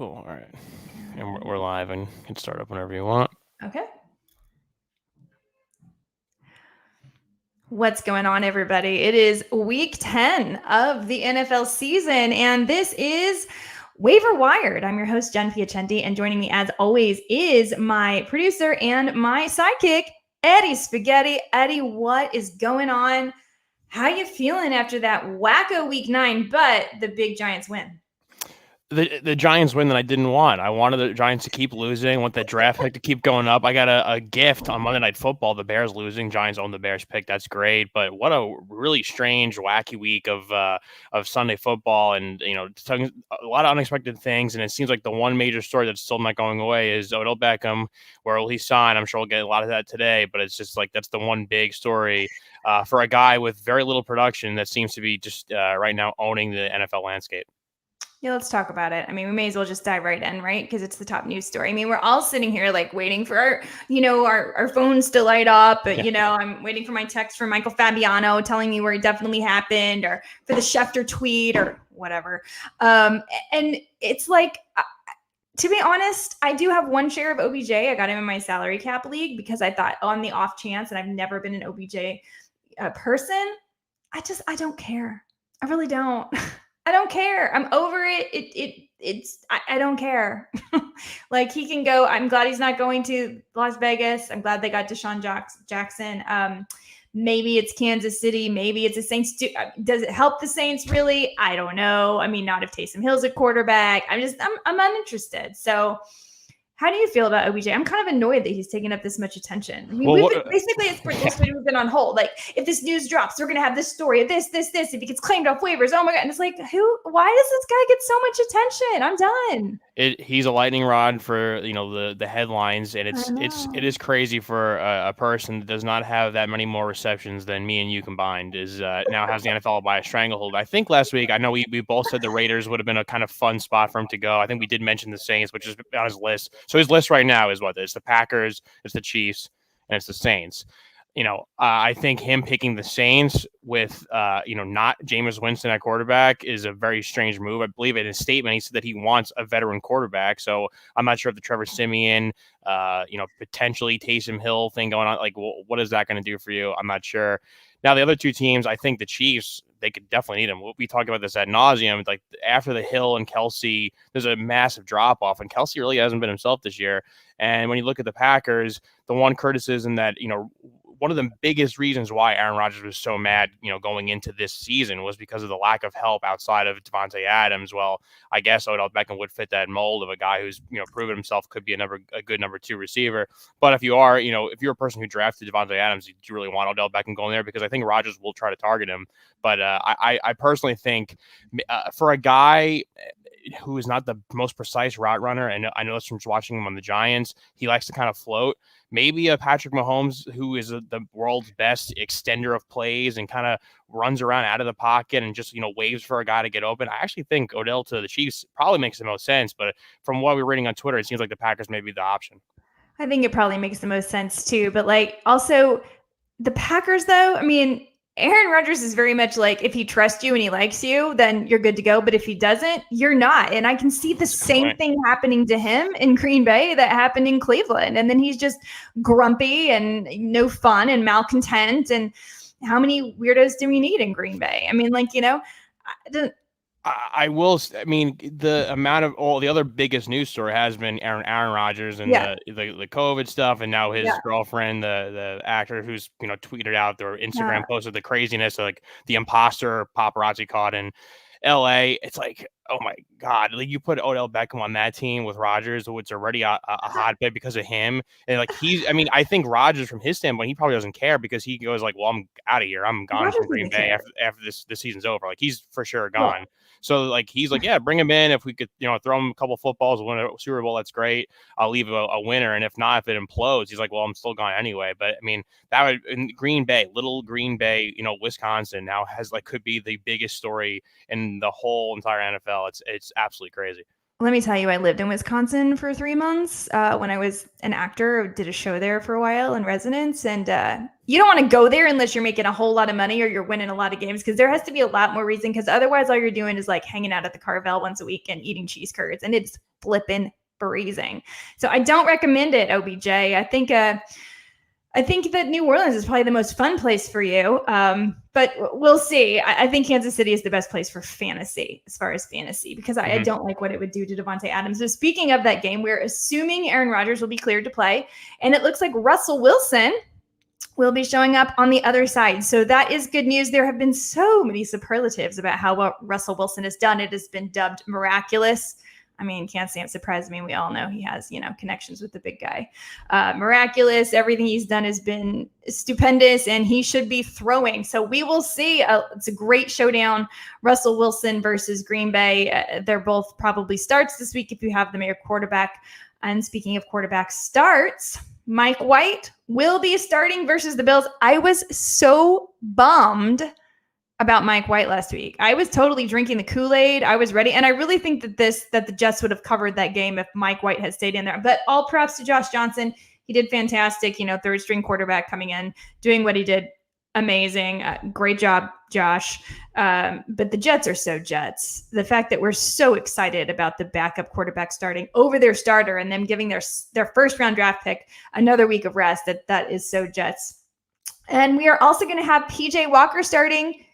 Cool. All right. And we're live and can start up whenever you want. Okay. What's going on, everybody? It is week 10 of the NFL season, and this is Waiver Wired. I'm your host, Jen Piacenti, and joining me, as always, is my producer and my sidekick, Eddie Spaghetti. Eddie, what is going on? How you feeling after that wacko week 9, but the big Giants win? The Giants win that I didn't want. I wanted the Giants to keep losing. I want that draft pick to keep going up. I got a gift on Monday Night Football. The Bears losing. Giants own the Bears pick. That's great. But what a really strange, wacky week of Sunday football, and a lot of unexpected things. And it seems like the one major story that's still not going away is Odell Beckham. Where will he sign? I'm sure we'll get a lot of that today. But it's just like that's the one big story for a guy with very little production that seems to be just right now owning the NFL landscape. Yeah, let's talk about it. I mean, we may as well just dive right in, right? Because it's the top news story. I mean, we're all sitting here like waiting for our phones to light up. But, I'm waiting for my text from Michael Fabiano telling me where it definitely happened, or for the Schefter tweet or whatever. And it's like, to be honest, I do have one share of OBJ. I got him in my salary cap league because I thought on the off chance, and I've never been an OBJ person. I don't care. I really don't. I don't care. I'm over it. I don't care. Like, he can go. I'm glad he's not going to Las Vegas. I'm glad they got Deshaun Jackson. Maybe it's Kansas City. Maybe it's the Saints. Does it help the Saints really? I don't know. I mean, not if Taysom Hill's a quarterback. I'm uninterested. So, how do you feel about OBJ? I'm kind of annoyed that he's taking up this much attention. I mean, we've been on hold. Like, if this news drops, we're going to have this story of this. If he gets claimed off waivers, oh my God. And it's like, why does this guy get so much attention? I'm done. He's a lightning rod for, the headlines. And it is crazy for a person that does not have that many more receptions than me and you combined now has the NFL by a stranglehold. I think last week, I know we both said the Raiders would have been a kind of fun spot for him to go. I think we did mention the Saints, which is on his list. So his list right now is what? It's the Packers, it's the Chiefs, and it's the Saints. I think him picking the Saints with, not Jameis Winston at quarterback is a very strange move. I believe in his statement, he said that he wants a veteran quarterback. So I'm not sure if the Trevor Siemian, potentially Taysom Hill thing going on, like, what is that going to do for you? I'm not sure. Now, the other two teams, I think the Chiefs, they could definitely need him. We talk about this ad nauseum. Like, after the Hill and Kelsey, there's a massive drop off, and Kelsey really hasn't been himself this year. And when you look at the Packers, the one criticism that, one of the biggest reasons why Aaron Rodgers was so mad, going into this season was because of the lack of help outside of Devonta Adams. Well, I guess Odell Beckham would fit that mold of a guy who's, proven himself could be a good number 2 receiver. But if you are, if you're a person who drafted Devonta Adams, do you really want Odell Beckham going there? Because I think Rodgers will try to target him. But I personally think for a guy who is not the most precise route runner, and I know this from watching him on the Giants, he likes to kind of float. Maybe a Patrick Mahomes, who is the world's best extender of plays and kind of runs around out of the pocket and just, waves for a guy to get open. I actually think Odell to the Chiefs probably makes the most sense. But from what we're reading on Twitter, it seems like the Packers may be the option. I think it probably makes the most sense too. But also the Packers, though, I mean, Aaron Rodgers is very much like, if he trusts you and he likes you, then you're good to go. But if he doesn't, you're not. And I can see the same thing happening to him in Green Bay that happened in Cleveland. And then he's just grumpy and no fun and malcontent. And how many weirdos do we need in Green Bay? I mean, the amount of all the other biggest news story has been Aaron Rodgers and the COVID stuff, and now his girlfriend, the actor who's tweeted out their Instagram posted the craziness of like the imposter paparazzi caught in LA. It's like, oh my God, like, you put Odell Beckham on that team with Rodgers, which already a hotbed because of him. And like I think Rodgers, from his standpoint, he probably doesn't care because he goes like, well, I'm out of here. I'm gone from Green Bay after this season's over. Like, he's for sure gone. Yeah. So like, he's like, yeah, bring him in. If we could, throw him a couple footballs, win a Super Bowl, that's great. I'll leave a winner. And if not, if it implodes, he's like, well, I'm still gone anyway. But I mean, that would, in Green Bay, little Green Bay, Wisconsin now could be the biggest story in the whole entire NFL. It's absolutely crazy. Let me tell you, I lived in Wisconsin for 3 months when I was an actor. Did a show there for a while in residence. And you don't want to go there unless you're making a whole lot of money or you're winning a lot of games, because there has to be a lot more reason, because otherwise all you're doing is like hanging out at the Carvel once a week and eating cheese curds. And it's flippin' freezing. So I don't recommend it, OBJ. I think that New Orleans is probably the most fun place for you, but we'll see. I think Kansas City is the best place for fantasy, as far as fantasy, because I don't like what it would do to Devonta Adams. So speaking of that game, we're assuming Aaron Rodgers will be cleared to play, and it looks like Russell Wilson will be showing up on the other side. So that is good news. There have been so many superlatives about how well Russell Wilson has done. It has been dubbed miraculous. I mean, can't say I'm surprised. I mean, we all know he has, connections with the big guy. Miraculous. Everything he's done has been stupendous, and he should be throwing. So we will see. It's a great showdown. Russell Wilson versus Green Bay. They're both probably starts this week if you have them at your quarterback. And speaking of quarterback starts, Mike White will be starting versus the Bills. I was so bummed about Mike White last week. I was totally drinking the Kool-Aid. I was ready. And I really think that the Jets would have covered that game if Mike White had stayed in there. But all props to Josh Johnson. He did fantastic, third string quarterback coming in, doing what he did. Amazing. Great job, Josh. But the Jets are so Jets. The fact that we're so excited about the backup quarterback starting over their starter and them giving their first round draft pick another week of rest, that is so Jets. And we are also going to have PJ Walker starting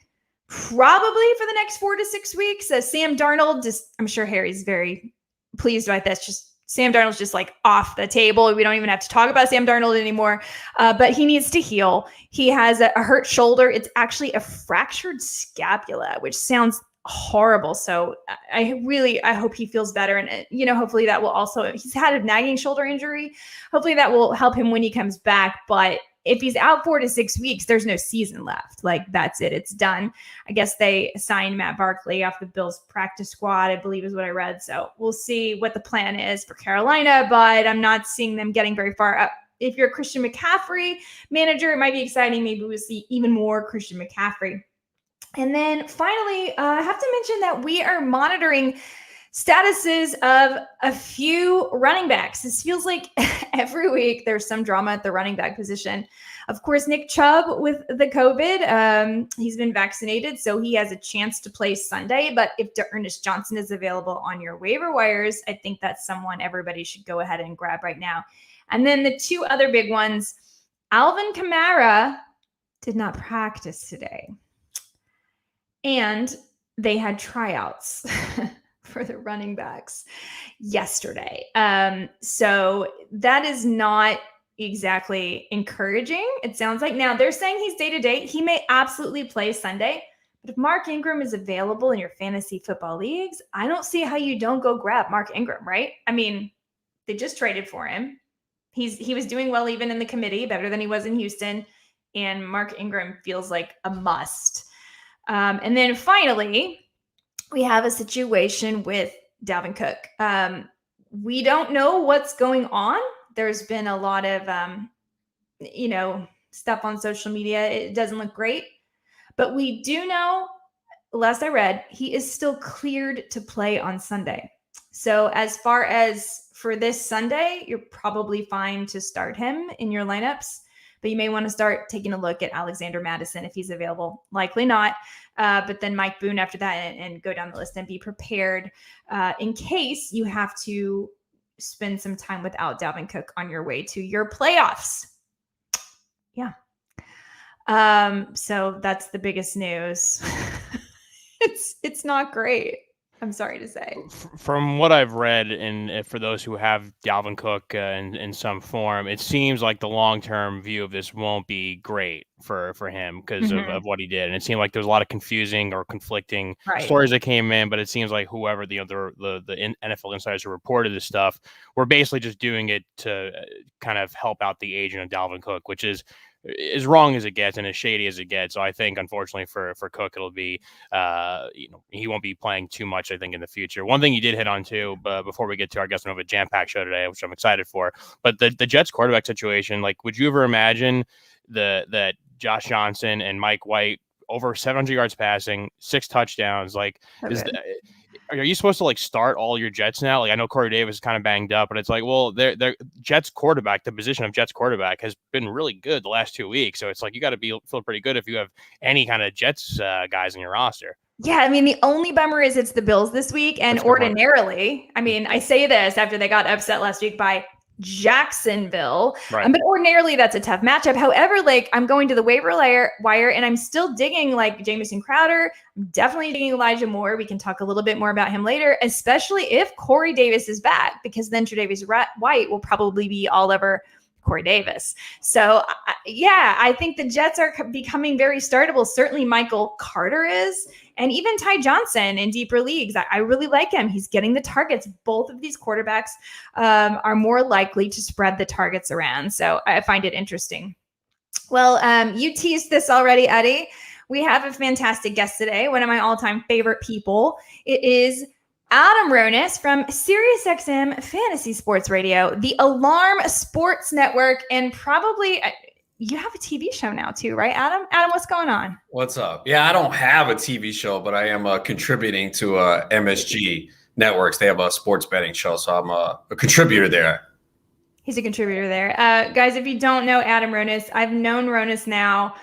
probably for the next 4 to 6 weeks. Sam Darnold, I'm sure Harry's very pleased about this. Sam Darnold's just like off the table. We don't even have to talk about Sam Darnold anymore, but he needs to heal. He has a hurt shoulder. It's actually a fractured scapula, which sounds horrible. So I hope he feels better. And, hopefully that will also, he's had a nagging shoulder injury. Hopefully that will help him when he comes back. But if he's out 4 to 6 weeks, there's no season left. Like, that's it. It's done. I guess they signed Matt Barkley off the Bills practice squad, I believe is what I read. So we'll see what the plan is for Carolina, but I'm not seeing them getting very far up. If you're a Christian McCaffrey manager, it might be exciting. Maybe we'll see even more Christian McCaffrey. And then finally, I have to mention that we are monitoring statuses of a few running backs. This feels like every week there's some drama at the running back position. Of course, Nick Chubb with the COVID, he's been vaccinated, so he has a chance to play Sunday. But if Ernest Johnson is available on your waiver wires, I think that's someone everybody should go ahead and grab right now. And then the two other big ones, Alvin Kamara did not practice today. And they had tryouts for the running backs yesterday. So that is not exactly encouraging. It sounds like now they're saying he's day-to-day. He may absolutely play Sunday. But if Mark Ingram is available in your fantasy football leagues, I don't see how you don't go grab Mark Ingram, right? I mean, they just traded for him. He was doing well even in the committee, better than he was in Houston. And Mark Ingram feels like a must. And then finally, we have a situation with Dalvin Cook. We don't know what's going on. There's been a lot of, stuff on social media. It doesn't look great. But we do know, last I read, he is still cleared to play on Sunday. So as far as for this Sunday, you're probably fine to start him in your lineups. But you may want to start taking a look at Alexander Madison if he's available. Likely not. But then Mike Boone after that and go down the list and be prepared in case you have to spend some time without Dalvin Cook on your way to your playoffs. Yeah. So that's the biggest news. It's not great. I'm sorry to say. From what I've read, and for those who have Dalvin Cook in some form, it seems like the long-term view of this won't be great for him because of what he did. And it seemed like there was a lot of confusing or conflicting stories that came in, but it seems like whoever the NFL insiders who reported this stuff were basically just doing it to kind of help out the agent of Dalvin Cook, which is as wrong as it gets and as shady as it gets. So I think, unfortunately, for Cook, it'll be, he won't be playing too much, I think, in the future. One thing you did hit on, too, but before we get to our guest, we have a jam-packed show today, which I'm excited for. But the Jets quarterback situation, like, would you ever imagine that Josh Johnson and Mike White over 700 yards passing, 6 touchdowns, like, are you supposed to like start all your Jets now? Like, I know Corey Davis is kind of banged up, but it's like, well, they're Jets quarterback, the position of Jets quarterback has been really good the last 2 weeks. So it's like, you got to feel pretty good if you have any kind of Jets guys in your roster. Yeah, I mean, the only bummer is it's the Bills this week. And ordinarily, I mean, I say this after they got upset last week by Jacksonville. Right. But ordinarily, that's a tough matchup. However, like, I'm going to the waiver wire and I'm still digging like Jamison Crowder. I'm definitely digging Elijah Moore. We can talk a little bit more about him later, especially if Corey Davis is back, because then Tre'Davious White will probably be all over Corey Davis. So, yeah, I think the Jets are becoming very startable. Certainly Michael Carter is, and even Ty Johnson in deeper leagues. I really like him. He's getting the targets. Both of these quarterbacks are more likely to spread the targets around. So I find it interesting. Well, you teased this already, Eddie. We have a fantastic guest today, one of my all-time favorite people. It is Adam Ronis from SiriusXM Fantasy Sports Radio, the Alarm Sports Network, and probably you have a TV show now too, right, Adam? Adam, what's going on? What's up? Yeah, I don't have a TV show, but I am contributing to MSG Networks. They have a sports betting show, so I'm a contributor there. He's a contributor there. Guys, if you don't know Adam Ronis, I've known Ronis now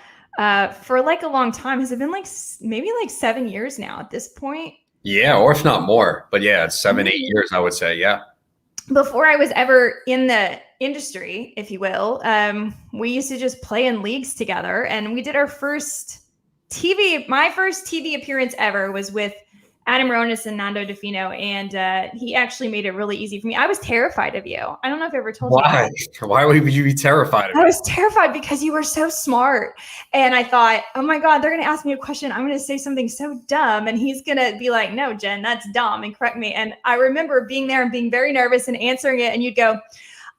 for like a long time. Has it been like maybe like 7 years now at this point? Yeah, or if not more. But yeah, it's 7-8 years, I would say. Yeah. Before I was ever in the industry, if you will, we used to just play in leagues together. And we did our first my first TV appearance ever was with Adam Ronis and Nando DeFino. And he actually made it really easy for me. I was terrified of you. I don't know if I ever told you that. Why would you be terrified of me? I was terrified because you were so smart. And I thought, oh my God, they're going to ask me a question. I'm going to say something so dumb. And he's going to be like, no, Jen, that's dumb, and correct me. And I remember being there and being very nervous and answering it. And you'd go,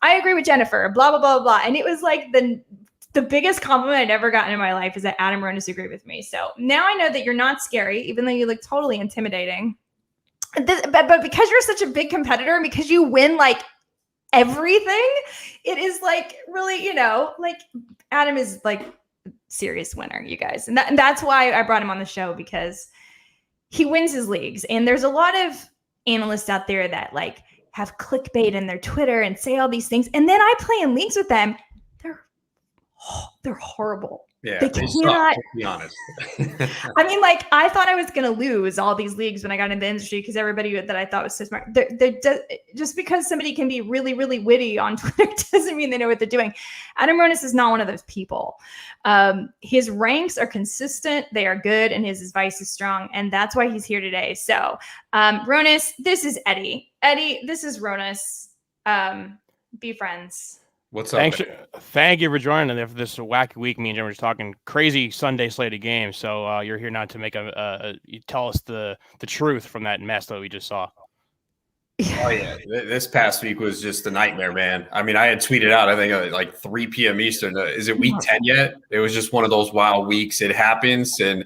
I agree with Jennifer, blah, blah, blah, blah. And it was like the biggest compliment I'd ever gotten in my life is that Adam Ronis agreed with me. So now I know that you're not scary, even though you look totally intimidating. But because you're such a big competitor and because you win like everything, it is like really, like Adam is like serious winner, you guys. And that's why I brought him on the show, because he wins his leagues. And there's a lot of analysts out there that like have clickbait in their Twitter and say all these things. And then I play in leagues with them. They're horrible. Yeah, they cannot. Suck, to be honest. I mean, like, I thought I was going to lose all these leagues when I got into the industry because everybody that I thought was so smart. Just because somebody can be really, really witty on Twitter doesn't mean they know what they're doing. Adam Ronis is not one of those people. His ranks are consistent. They are good, and his advice is strong, and that's why he's here today. So, Ronis, this is Eddie. Eddie, this is Ronis. Be friends. What's up? Thank you for joining us for this wacky week. Me and Jim were just talking crazy Sunday slate of games. So you're here now to make you tell us the truth from that mess that we just saw. Oh yeah, this past week was just a nightmare, man. I mean, I had tweeted out, I think at like 3 p.m. Eastern. Is it week 10 yet? It was just one of those wild weeks. It happens, and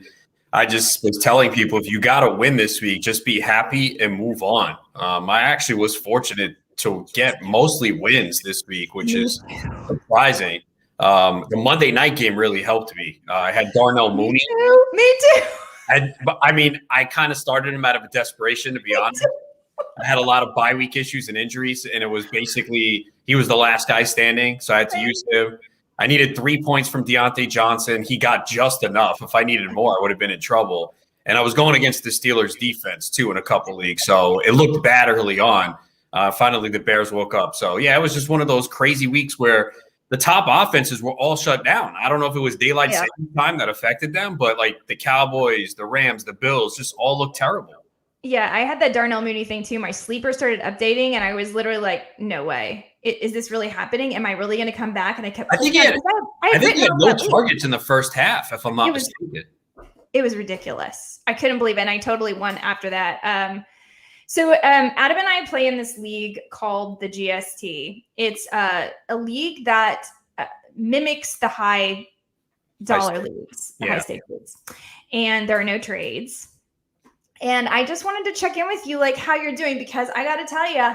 I just was telling people, if you got to win this week, just be happy and move on. I actually was fortunate to get mostly wins this week, which is surprising. The Monday night game really helped me. I had Darnell Mooney. Me too. I kind of started him out of desperation, to be honest. I had a lot of bye week issues and injuries, and it was basically he was the last guy standing, so I had to use him. I needed 3 points from Deontay Johnson. He got just enough. If I needed more, I would have been in trouble. And I was going against the Steelers defense, too, in a couple leagues, so it looked bad early on. Finally, the Bears woke up. So, yeah, it was just one of those crazy weeks where the top offenses were all shut down. I don't know if it was daylight saving time that affected them, but like the Cowboys, the Rams, the Bills just all looked terrible. Yeah, I had that Darnell Mooney thing too. My sleeper started updating, and I was literally like, no way. Is this really happening? Am I really going to come back? And I kept – I think he had no targets in the first half, if I'm not mistaken. It was ridiculous. I couldn't believe it, and I totally won after that. So Adam and I play in this league called the GST. It's a league that mimics the high dollar leagues, the high stake leagues. And there are no trades. And I just wanted to check in with you, like how you're doing, because I got to tell you,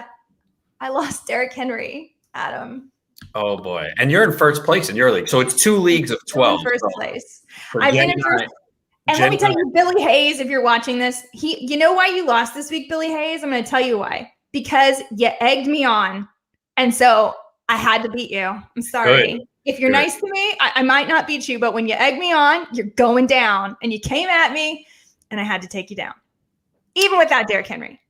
I lost Derrick Henry, Adam. Oh, boy. And you're in first place in your league. So it's 2 leagues of 12. First place. I've been in first. And let me tell you, Billy Hayes, if you're watching this, you know why you lost this week, Billy Hayes? I'm going to tell you why. Because you egged me on. And so I had to beat you. I'm sorry. Good. If you're nice to me, I might not beat you. But when you egg me on, you're going down. And you came at me. and I had to take you down, even without Derrick Henry.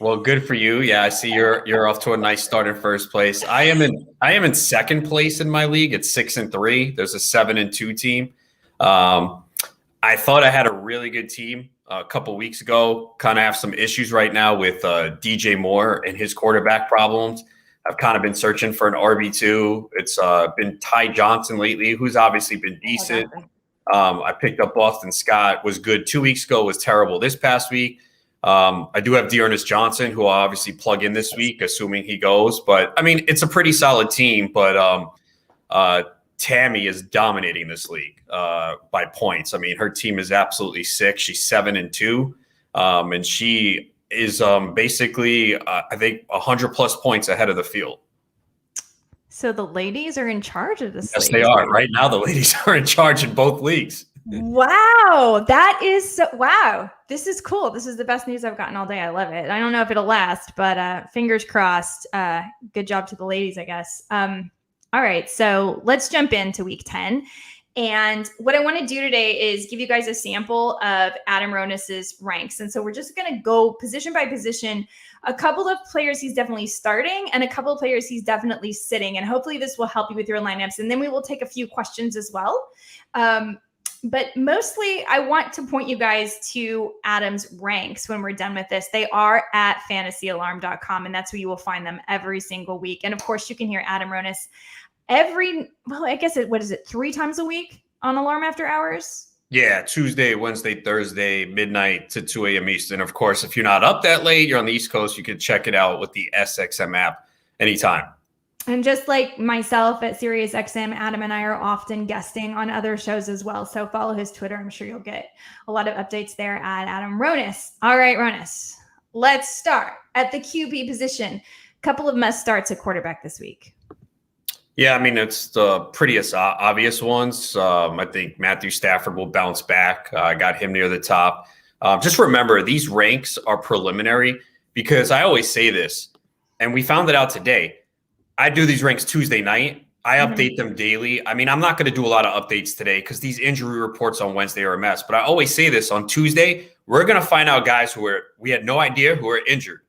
Well, good for you. Yeah, I see you're off to a nice start in first place. I am in second place in my league. It's 6-3. There's a 7-2 team. I thought I had a really good team a couple weeks ago. Kind of have some issues right now with DJ Moore and his quarterback problems. I've kind of been searching for an RB2. It's been Ty Johnson lately, who's obviously been decent. I picked up Boston Scott, was good 2 weeks ago, was terrible this past week. I do have Dearness Johnson, who I'll obviously plug in this week, assuming he goes. But, I mean, it's a pretty solid team. But Tammy is dominating this league by points. I mean, her team is absolutely sick. She's 7-2. And she is basically, I think, 100-plus points ahead of the field. So the ladies are in charge of this league. Yes, they are. Right now, the ladies are in charge in both leagues. Wow. That is wow. This is cool. This is the best news I've gotten all day. I love it. I don't know if it'll last, but fingers crossed. Good job to the ladies, I guess. All right. So let's jump into week 10. And what I want to do today is give you guys a sample of Adam Ronis's ranks. And so we're just going to go position by position, a couple of players he's definitely starting and a couple of players he's definitely sitting. And hopefully this will help you with your lineups. And then we will take a few questions as well. But mostly I want to point you guys to Adam's ranks when we're done with this. They are at fantasyalarm.com, and that's where you will find them every single week. And of course, you can hear Adam Ronis what is it, 3 times a week on Alarm After Hours? Yeah, Tuesday, Wednesday, Thursday, midnight to 2 a.m. Eastern. Of course, if you're not up that late, you're on the East Coast, you can check it out with the SXM app anytime. And just like myself at SiriusXM, Adam and I are often guesting on other shows as well. So follow his Twitter. I'm sure you'll get a lot of updates there at Adam Ronis. All right, Ronis, let's start at the QB position. Couple of must starts at quarterback this week. Yeah, I mean, it's the prettiest obvious ones. I think Matthew Stafford will bounce back. I got him near the top. Just remember, these ranks are preliminary because I always say this, and we found it out today. I do these ranks Tuesday night. I update them daily. I mean, I'm not going to do a lot of updates today because these injury reports on Wednesday are a mess. But I always say this, on Tuesday, we're going to find out guys we had no idea who were injured.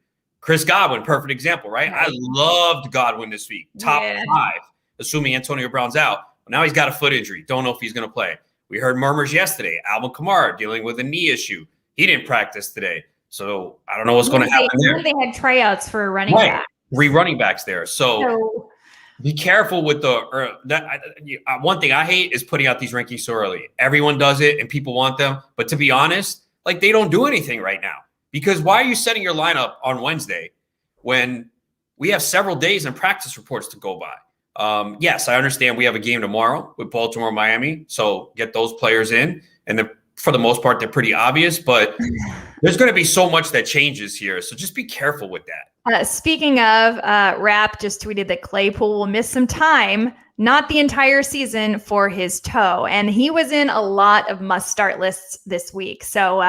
Chris Godwin, perfect example, right? I loved Godwin this week. Top 5, assuming Antonio Brown's out. Well, now he's got a foot injury. Don't know if he's going to play. We heard murmurs yesterday. Alvin Kamara dealing with a knee issue. He didn't practice today. So I don't know what's going to happen there. They had tryouts for a running back. 3 running backs there. So be careful with one thing I hate is putting out these rankings so early. Everyone does it and people want them. But to be honest, like, they don't do anything right now. Because why are you setting your lineup on Wednesday when we have several days and practice reports to go by? Yes, I understand we have a game tomorrow with Baltimore, Miami. So get those players in. And for the most part, they're pretty obvious. But there's going to be so much that changes here. So just be careful with that. Speaking of, Rap just tweeted that Claypool will miss some time, not the entire season, for his toe. And he was in a lot of must-start lists this week. So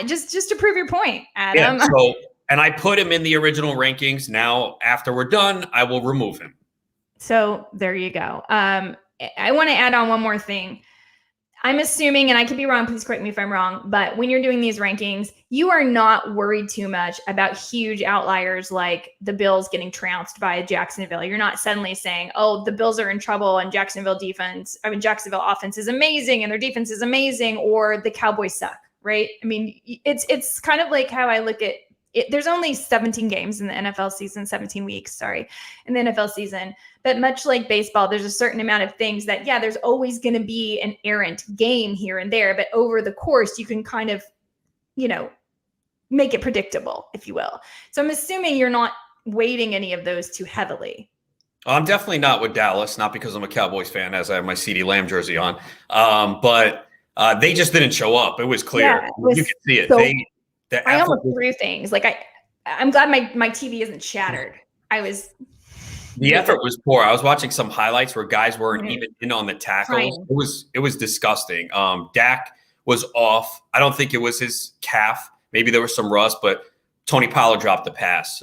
just to prove your point, Adam. Yeah, and I put him in the original rankings. Now, after we're done, I will remove him. So there you go. I want to add on one more thing. I'm assuming, and I could be wrong, please correct me if I'm wrong, but when you're doing these rankings, you are not worried too much about huge outliers like the Bills getting trounced by Jacksonville. You're not suddenly saying, oh, the Bills are in trouble and Jacksonville offense is amazing and their defense is amazing, or the Cowboys suck, right? I mean, it's kind of like how I look at it. There's only 17 games in the NFL season, 17 weeks, in the NFL season. But much like baseball, there's a certain amount of things that, there's always going to be an errant game here and there. But over the course, you can kind of, make it predictable, if you will. So I'm assuming you're not weighting any of those too heavily. I'm definitely not with Dallas, not because I'm a Cowboys fan, as I have my CeeDee Lamb jersey on. But they just didn't show up. It was clear. You could see it. So I almost threw things. Like I'm glad my TV isn't shattered. The effort was poor. I was watching some highlights where guys weren't even in on the tackles. It was disgusting. Dak was off. I don't think it was his calf. Maybe there was some rust, but Tony Pollard dropped the pass.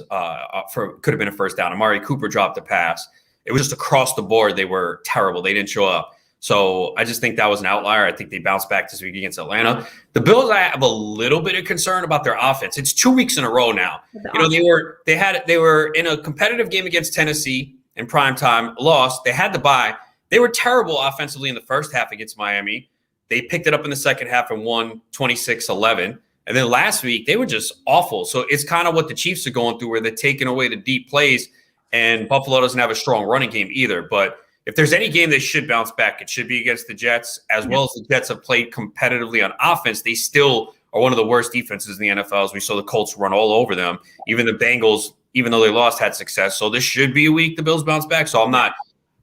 Could have been a first down. Amari Cooper dropped the pass. It was just across the board. They were terrible. They didn't show up. So I just think that was an outlier. I think they bounced back this week against Atlanta. The Bills, I have a little bit of concern about their offense. It's 2 weeks in a row now. They were in a competitive game against Tennessee in primetime, lost. They had to bye. They were terrible offensively in the first half against Miami. They picked it up in the second half and won 26-11. And then last week, they were just awful. So it's kind of what the Chiefs are going through, where they're taking away the deep plays, and Buffalo doesn't have a strong running game either. But if there's any game they should bounce back, it should be against the Jets. As well as the Jets have played competitively on offense, they still are one of the worst defenses in the NFL. As we saw the Colts run all over them. Even the Bengals, even though they lost, had success. So this should be a week the Bills bounce back. So I'm not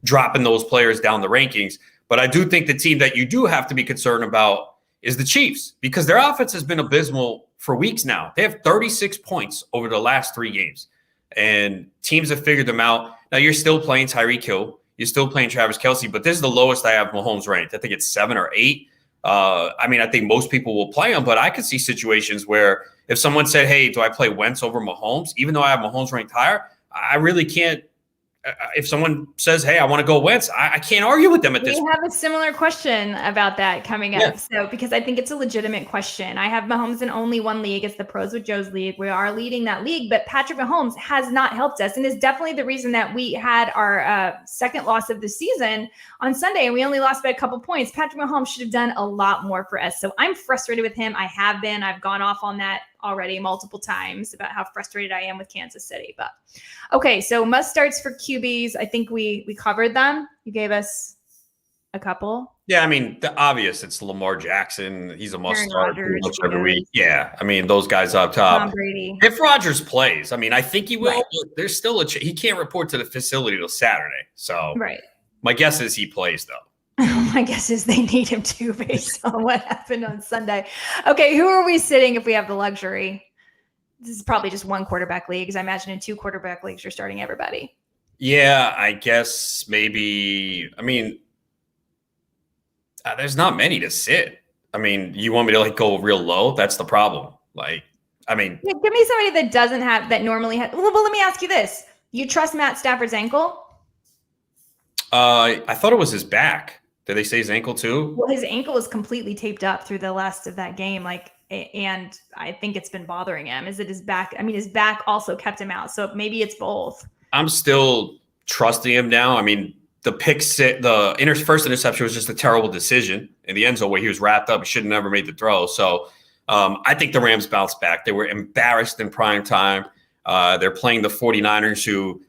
dropping those players down the rankings. But I do think the team that you do have to be concerned about is the Chiefs, because their offense has been abysmal for weeks now. They have 36 points over the last 3 games, and teams have figured them out. Now, you're still playing Tyreek Hill. You're still playing Travis Kelce, but this is the lowest I have Mahomes ranked. I think it's 7 or 8. I think most people will play him, but I could see situations where if someone said, hey, do I play Wentz over Mahomes? Even though I have Mahomes ranked higher, I really can't. If someone says, hey, I want to go Wentz, I can't argue with them at this point. We have a similar question about that coming up. Yeah. So, because I think it's a legitimate question. I have Mahomes in only one league. It's the Pros with Joe's league. We are leading that league, but Patrick Mahomes has not helped us and is definitely the reason that we had our second loss of the season on Sunday, and we only lost by a couple points. Patrick Mahomes should have done a lot more for us. So I'm frustrated with him. I have been. I've gone off on that already multiple times about how frustrated I am with Kansas City. But okay, so must starts for QBs. I think we covered them. You gave us a couple. Yeah, I mean, the obvious, it's Lamar Jackson. He's a must start pretty much every week. Yeah, I mean, those guys up top. Tom Brady. If Rodgers plays, I mean, I think he will. Right. But there's still he can't report to the facility till Saturday. So my guess is he plays, though. My guess is they need him to, based on what happened on Sunday. Okay, who are we sitting if we have the luxury? This is probably just one quarterback league, because I imagine in 2 quarterback leagues, you're starting everybody. Yeah, I guess maybe. I mean, there's not many to sit. I mean, you want me to go real low? That's the problem. Give me somebody that doesn't have that normally has. Well, let me ask you this: you trust Matt Stafford's ankle? I thought it was his back. Did they say his ankle too? Well, his ankle was completely taped up through the last of that game. And I think it's been bothering him. Is it his back? I mean, his back also kept him out. So maybe it's both. I'm still trusting him now. I mean, the first interception was just a terrible decision in the end zone where he was wrapped up. He should have never made the throw. So I think the Rams bounced back. They were embarrassed in prime time. They're playing the 49ers, who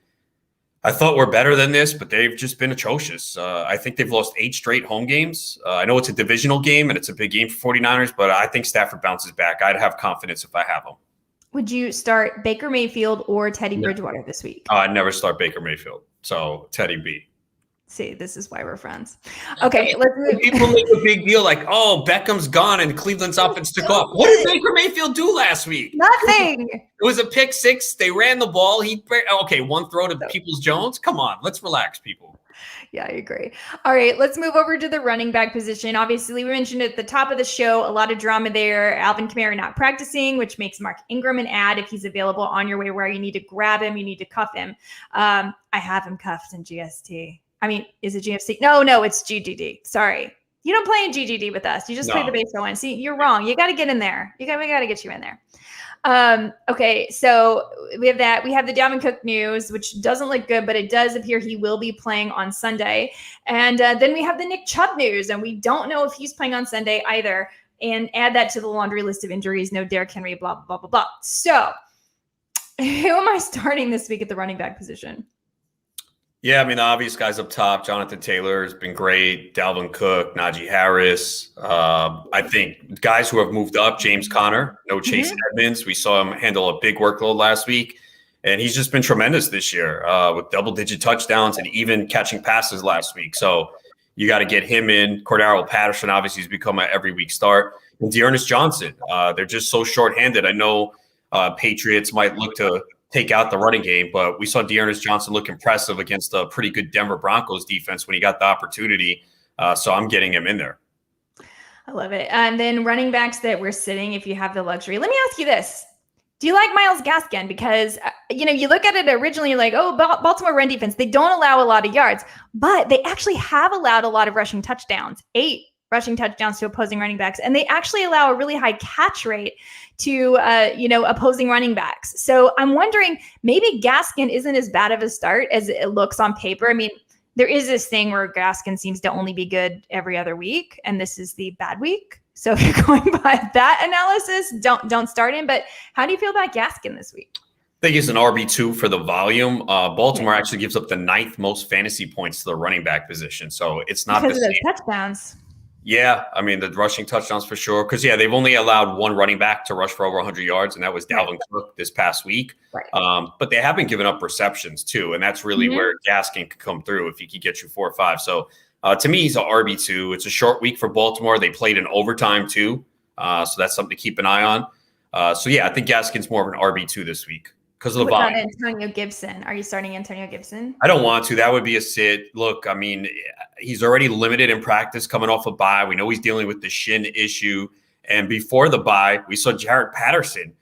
I thought were better than this, but they've just been atrocious. I think they've lost 8 straight home games. I know it's a divisional game and it's a big game for 49ers, but I think Stafford bounces back. I'd have confidence if I have him. Would you start Baker Mayfield or Teddy Bridgewater this week? I'd never start Baker Mayfield. So Teddy B. See, this is why we're friends. Okay, let's move. People make a big deal Beckham's gone and Cleveland's offense took off. What did Baker Mayfield do last week? Nothing. It was a pick 6. They ran the ball. One throw to Peoples-Jones. Come on, let's relax, people. Yeah, I agree. All right, let's move over to the running back position. Obviously, we mentioned at the top of the show, a lot of drama there. Alvin Kamara not practicing, which makes Mark Ingram an ad if he's available on your way where you need to grab him, you need to cuff him. I have him cuffed in GST. I mean, is it GFC? No, it's GGD. Sorry. You don't play in GGD with us. You just play the baseball one. See, you're wrong. You got to get in there. We got to get you in there. Okay, so we have that. We have the Dalvin Cook news, which doesn't look good, but it does appear he will be playing on Sunday. And then we have the Nick Chubb news, and we don't know if he's playing on Sunday either. And add that to the laundry list of injuries. No Derrick Henry, blah, blah, blah, blah. So who am I starting this week at the running back position? Yeah, I mean, the obvious guys up top, Jonathan Taylor has been great. Dalvin Cook, Najee Harris. I think guys who have moved up, James Conner, no Chase Edmonds. We saw him handle a big workload last week, and he's just been tremendous this year with double-digit touchdowns and even catching passes last week. So you got to get him in. Cordarrelle Patterson, obviously, has become an every-week start. And Dearness Johnson, they're just so shorthanded. I know Patriots might look to take out the running game, but we saw Dearness Johnson look impressive against a pretty good Denver Broncos defense when he got the opportunity. So I'm getting him in there. I love it. And then running backs that we're sitting, if you have the luxury. Let me ask you this. Do you like Myles Gaskin? Because, you look at it originally, you're like, oh, Baltimore run defense, they don't allow a lot of yards, but they actually have allowed a lot of rushing touchdowns, 8 rushing touchdowns to opposing running backs. And they actually allow a really high catch rate to, opposing running backs. So I'm wondering, maybe Gaskin isn't as bad of a start as it looks on paper. I mean, there is this thing where Gaskin seems to only be good every other week, and this is the bad week. So if you're going by that analysis, don't start him. But how do you feel about Gaskin this week? I think he's an RB2 for the volume. Baltimore actually gives up the 9th most fantasy points to the running back position. So it's not because the of same. those touchdowns. Yeah, I mean, the rushing touchdowns for sure. Because, they've only allowed one running back to rush for over 100 yards, and that was Dalvin Cook this past week. Right. But they haven't given up receptions, too, and that's really where Gaskin could come through if he could get you 4 or 5. So, to me, he's an RB2. It's a short week for Baltimore. They played in overtime, too, so that's something to keep an eye on. I think Gaskin's more of an RB2 this week because of the volume. What about Antonio Gibson? Are you starting Antonio Gibson? I don't want to. That would be a sit. Look, I mean, he's already limited in practice coming off a bye. We know he's dealing with the shin issue. And before the bye, we saw Jared Patterson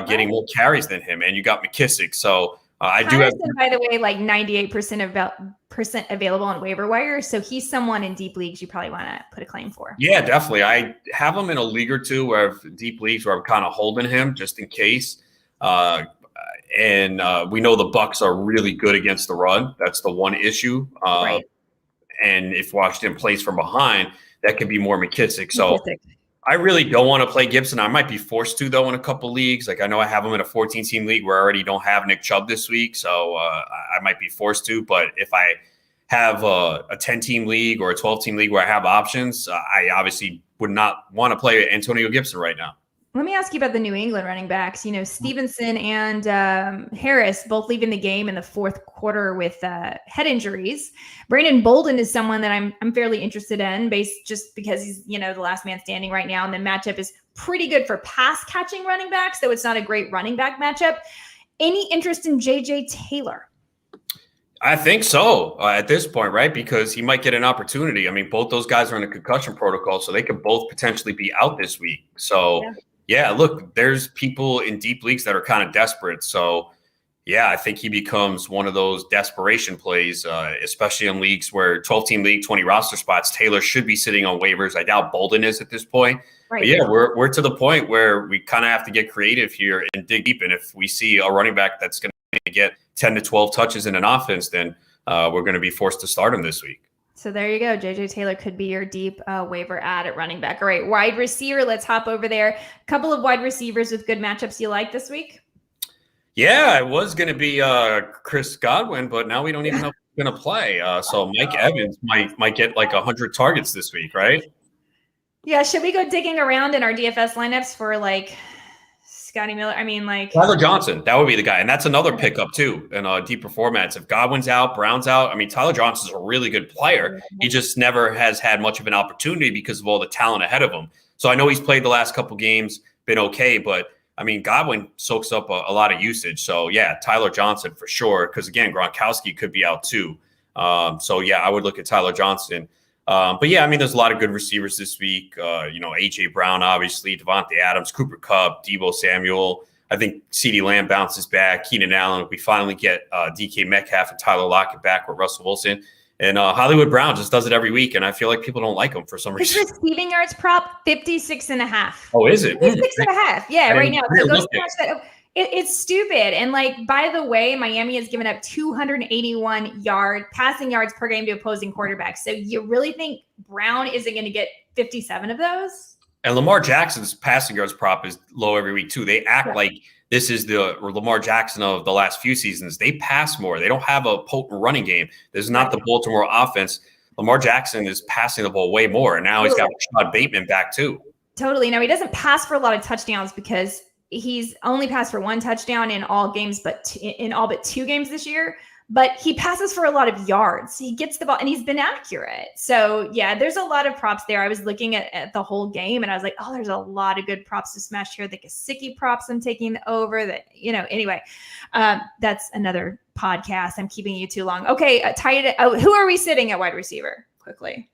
getting more carries than him. And you got McKissick. So I do have. By the way, like 98% available on waiver wire. So he's someone in deep leagues you probably want to put a claim for. Yeah, definitely. I have him in a league or two where deep leagues where I'm kind of holding him just in case. And we know the Bucs are really good against the run. That's the one issue. Right. And if Washington plays from behind, that could be more McKissick. So I really don't want to play Gibson. I might be forced to, though, in a couple leagues. Like I know I have him in a 14-team league where I already don't have Nick Chubb this week. So I might be forced to. But if I have a 10-team league or a 12-team league where I have options, I obviously would not want to play Antonio Gibson right now. Let me ask you about the New England running backs. Stevenson and Harris both leaving the game in the fourth quarter with head injuries. Brandon Bolden is someone that I'm fairly interested in, just because he's the last man standing right now, and the matchup is pretty good for pass catching running backs, though it's not a great running back matchup. Any interest in JJ Taylor? I think so at this point, right? Because he might get an opportunity. I mean, both those guys are in a concussion protocol, so they could both potentially be out this week. So. Yeah, look, there's people in deep leagues that are kind of desperate. So, I think he becomes one of those desperation plays, especially in leagues where 12-team league, 20 roster spots. Taylor should be sitting on waivers. I doubt Bolden is at this point. Right. But we're to the point where we kind of have to get creative here and dig deep. And if we see a running back that's going to get 10 to 12 touches in an offense, then we're going to be forced to start him this week. So there you go. JJ Taylor could be your deep waiver ad at running back. All right, wide receiver. Let's hop over there. A couple of wide receivers with good matchups you like this week? Yeah, it was going to be Chris Godwin, but now we don't even know if he's going to play. So Mike Evans might get like 100 targets this week, right? Yeah, should we go digging around in our DFS lineups for like Scotty Miller? I mean, like Tyler Johnson, that would be the guy. And that's another pickup too in deeper formats. If Godwin's out, Brown's out, I mean, Tyler Johnson's a really good player. He just never has had much of an opportunity because of all the talent ahead of him. So I know he's played the last couple games, been okay, but I mean, Godwin soaks up a lot of usage. So Tyler Johnson for sure. Because again, Gronkowski could be out too. I would look at Tyler Johnson. I mean, there's a lot of good receivers this week. AJ Brown, obviously, Devonta Adams, Cooper Kupp, Deebo Samuel. I think CeeDee Lamb bounces back. Keenan Allen. We finally get DK Metcalf and Tyler Lockett back with Russell Wilson. And Hollywood Brown just does it every week. And I feel like people don't like him for some reason. His receiving yards prop, 56.5. Oh, is it? 56.5. Yeah, right now. So go watch that. It's stupid. And by the way, Miami has given up 281 passing yards per game to opposing quarterbacks. So you really think Brown isn't going to get 57 of those? And Lamar Jackson's passing yards prop is low every week too. They act like this is the Lamar Jackson of the last few seasons. They pass more. They don't have a potent running game. This is not the Baltimore offense. Lamar Jackson is passing the ball way more. And now he's got Rashad Bateman back too. Totally. Now he doesn't pass for a lot of touchdowns because he's only passed for 1 touchdown in all games, in all but 2 games this year. But he passes for a lot of yards. He gets the ball and he's been accurate. So there's a lot of props there. I was looking at the whole game and I was like, oh, there's a lot of good props to smash here. The Gesicki props I'm taking over that, anyway, that's another podcast. I'm keeping you too long. Okay. Who are we sitting at wide receiver quickly?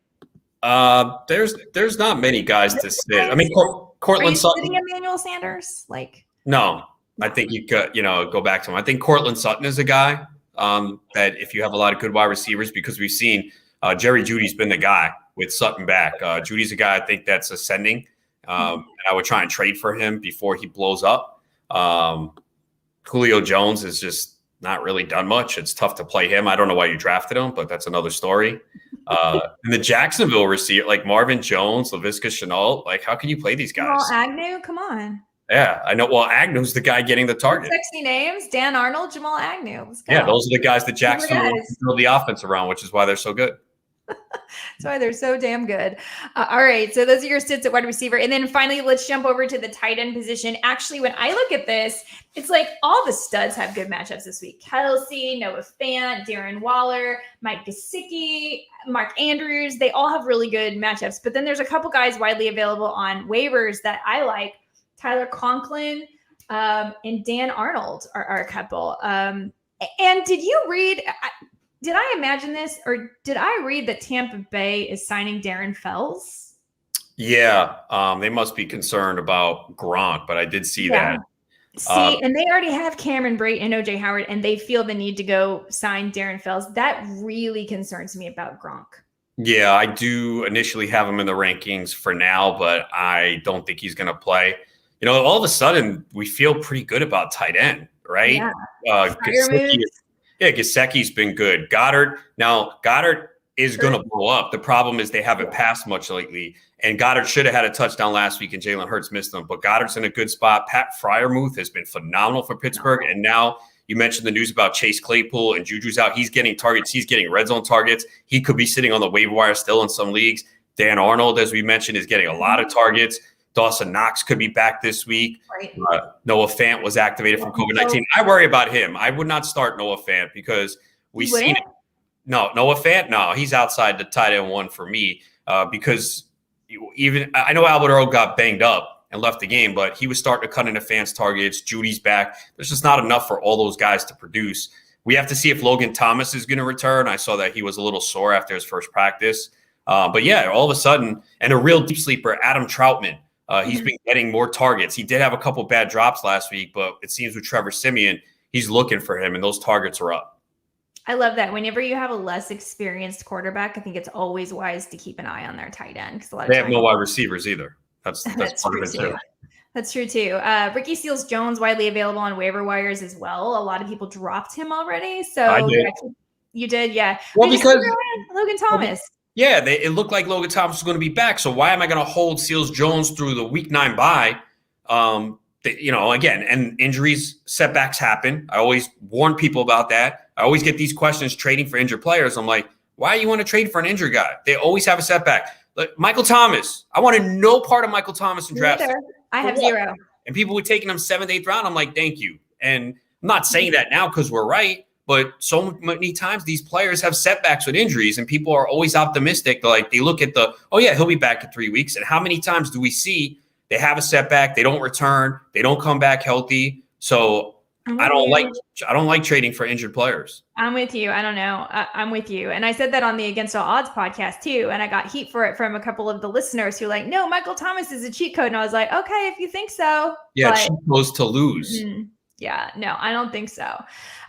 There's not many guys to sit. I mean, Cortland Sutton. Sitting Emmanuel Sanders? No. I think you could, go back to him. I think Cortland Sutton is a guy that if you have a lot of good wide receivers, because we've seen Jerry Jeudy's been the guy with Sutton back. Judy's a guy I think that's ascending. And I would try and trade for him before he blows up. Julio Jones has just not really done much. It's tough to play him. I don't know why you drafted him, but that's another story. And the Jacksonville receiver, like Marvin Jones, Laviska Shenault, like how can you play these guys? Well, Agnew, come on. Yeah, I know. Well, Agnew's the guy getting the target. Sexy names: Dan Arnold, Jamal Agnew. Yeah, those are the guys that Jacksonville build the offense around, which is why they're so good. That's why they're so damn good. All right, so those are your sits at wide receiver. And then finally, let's jump over to the tight end position. Actually, when I look at this, it's like all the studs have good matchups this week. Kelsey, Noah Fant, Darren Waller, Mike Gesicki, Mark Andrews. They all have really good matchups. But then there's a couple guys widely available on waivers that I like. Tyler Conklin and Dan Arnold are a couple. And did you read... Did I imagine this, or did I read that Tampa Bay is signing Darren Fells? Yeah, they must be concerned about Gronk, but I did see that. See, and they already have Cameron Brate and OJ Howard, and they feel the need to go sign Darren Fells. That really concerns me about Gronk. Yeah, I do initially have him in the rankings for now, but I don't think he's going to play. All of a sudden, we feel pretty good about tight end, right? Yeah. Gesicki's been good. Goddard is going to blow up. The problem is they haven't passed much lately. And Goddard should have had a touchdown last week, and Jalen Hurts missed them. But Goddard's in a good spot. Pat Freiermuth has been phenomenal for Pittsburgh. And now you mentioned the news about Chase Claypool and Juju's out. He's getting targets. He's getting red zone targets. He could be sitting on the waiver wire still in some leagues. Dan Arnold, as we mentioned, is getting a lot of targets. Dawson Knox could be back this week. Right. Noah Fant was activated from COVID-19. I worry about him. I would not start Noah Fant because we've seen it. No, Noah Fant, no, he's outside the tight end one for me because I know Albert Earl got banged up and left the game, but he was starting to cut into Fant's targets. Judy's back. There's just not enough for all those guys to produce. We have to see if Logan Thomas is going to return. I saw that he was a little sore after his first practice. But yeah, all of a sudden, and a real deep sleeper, Adam Troutman. He's been getting more targets. He did have a couple bad drops last week, but it seems with Trevor Siemian, he's looking for him, and those targets are up. I love that. Whenever you have a less experienced quarterback, I think it's always wise to keep an eye on their tight end. Because they have no wide receivers either. That's part of it too. That's true too. Ricky Seals-Jones, widely available on waiver wires as well. A lot of people dropped him already. So I did. You did, yeah. Well, because Logan Thomas. Yeah, it looked like Logan Thomas was going to be back. So why am I going to hold Seals-Jones through the Week 9 bye? Again, and injuries, setbacks happen. I always warn people about that. I always get these questions trading for injured players. I'm like, why do you want to trade for an injured guy? They always have a setback. Like Michael Thomas, I wanted no part of Michael Thomas in draft. I have zero. And people were taking him 7th, 8th round. I'm like, thank you. And I'm not saying that now because we're right. But so many times these players have setbacks with injuries, and people are always optimistic. Like they look at he'll be back in 3 weeks. And how many times do we see they have a setback, they don't return, they don't come back healthy? So I don't like trading for injured players. I'm with you. I don't know. I'm with you. And I said that on the Against All Odds podcast too. And I got heat for it from a couple of the listeners who were like, no, Michael Thomas is a cheat code. And I was like, okay, if you think so. Yeah, cheat codes to lose. Yeah, no, I don't think so.